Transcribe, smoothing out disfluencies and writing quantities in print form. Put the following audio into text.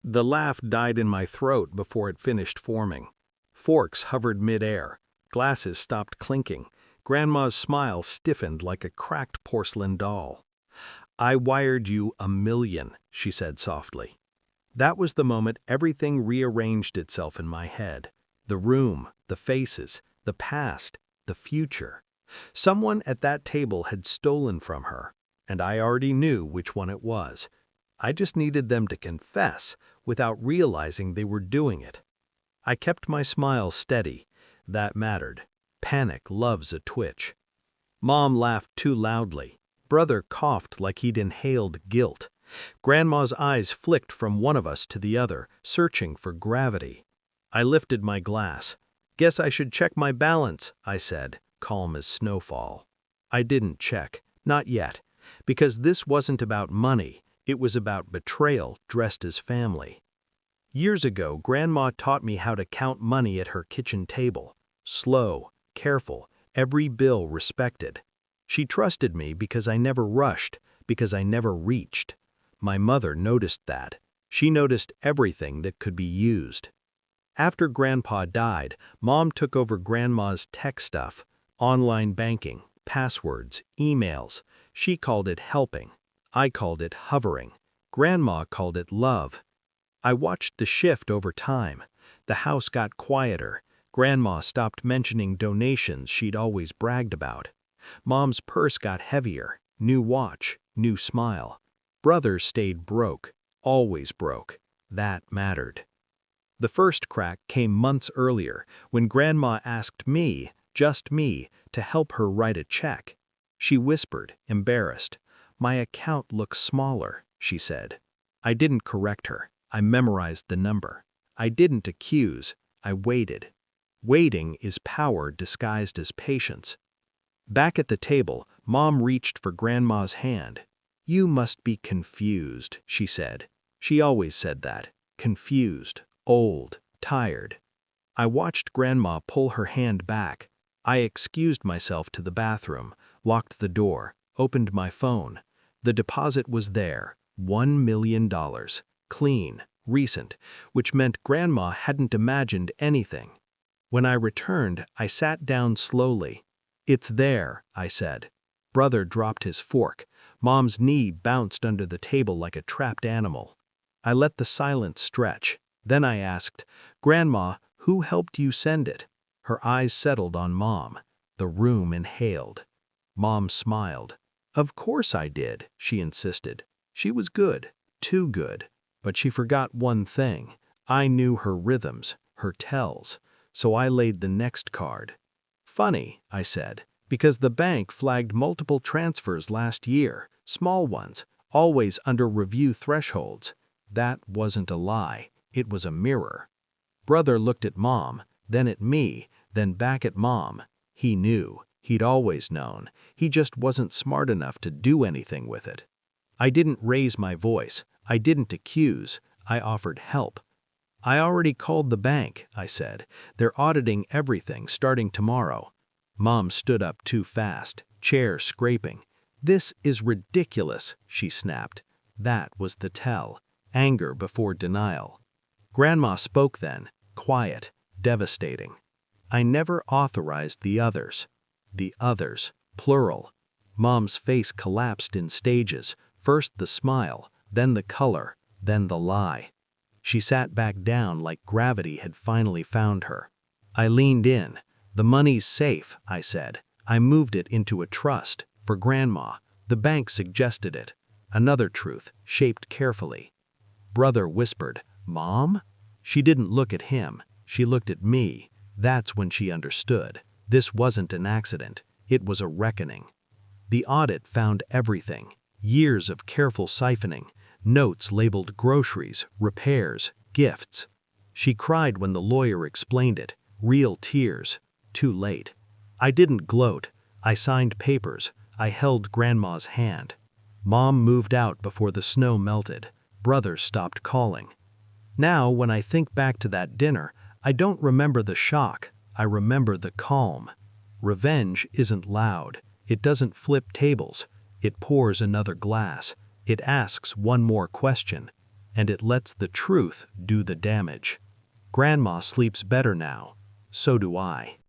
The laugh died in my throat before it finished forming. Forks hovered mid-air. Glasses stopped clinking. Grandma's smile stiffened like a cracked porcelain doll. "I wired you $1 million," she said softly. That was the moment everything rearranged itself in my head. The room, the faces, the past, the future. Someone at that table had stolen from her, and I already knew which one it was. I just needed them to confess without realizing they were doing it. I kept my smile steady. That mattered. Panic loves a twitch. Mom laughed too loudly. Brother coughed like he'd inhaled guilt. Grandma's eyes flicked from one of us to the other, searching for gravity. I lifted my glass. "Guess I should check my balance," I said, calm as snowfall. I didn't check, not yet, because this wasn't about money. It was about betrayal dressed as family. Years ago, Grandma taught me how to count money at her kitchen table. Slow, careful, every bill respected. She trusted me because I never rushed, because I never reached. My mother noticed that. She noticed everything that could be used. After Grandpa died, Mom took over Grandma's tech stuff, online banking, passwords, emails. She called it helping. I called it hovering. Grandma called it love. I watched the shift over time. The house got quieter. Grandma stopped mentioning donations she'd always bragged about. Mom's purse got heavier. New watch, new smile. Brother stayed broke, always broke. That mattered. The first crack came months earlier when Grandma asked me, just me, to help her write a check. She whispered, embarrassed. "My account looks smaller," she said. I didn't correct her. I memorized the number. I didn't accuse. I waited. Waiting is power disguised as patience. Back at the table, Mom reached for Grandma's hand. "You must be confused," she said. She always said that. Confused, old, tired. I watched Grandma pull her hand back. I excused myself to the bathroom, locked the door, opened my phone. The deposit was there, $1 million. Clean, recent, which meant Grandma hadn't imagined anything. When I returned, I sat down slowly. "It's there," I said. Brother dropped his fork. Mom's knee bounced under the table like a trapped animal. I let the silence stretch. Then I asked, "Grandma, who helped you send it?" Her eyes settled on Mom. The room inhaled. Mom smiled. "Of course I did," she insisted. She was good, too good. But she forgot one thing. I knew her rhythms, her tells. So I laid the next card. "Funny," I said, "because the bank flagged multiple transfers last year, small ones, always under review thresholds." That wasn't a lie. It was a mirror. Brother looked at Mom, then at me, then back at Mom. He knew. He'd always known. He just wasn't smart enough to do anything with it. I didn't raise my voice. I didn't accuse. I offered help. "I already called the bank," I said. "They're auditing everything starting tomorrow." Mom stood up too fast, chair scraping. "This is ridiculous," she snapped. That was the tell. Anger before denial. Grandma spoke then, quiet, devastating. "I never authorized the others." The others, plural. Mom's face collapsed in stages, first the smile, then the color, then the lie. She sat back down like gravity had finally found her. I leaned in. "The money's safe," I said. "I moved it into a trust, for Grandma. The bank suggested it." Another truth, shaped carefully. Brother whispered, "Mom?" She didn't look at him. She looked at me. That's when she understood. This wasn't an accident. It was a reckoning. The audit found everything. Years of careful siphoning. Notes labeled groceries, repairs, gifts. She cried when the lawyer explained it. Real tears. Too late. I didn't gloat. I signed papers. I held Grandma's hand. Mom moved out before the snow melted. Brother stopped calling. Now, when I think back to that dinner, I don't remember the shock. I remember the calm. Revenge isn't loud. It doesn't flip tables. It pours another glass. It asks one more question. and it lets the truth do the damage. Grandma sleeps better now. So do I.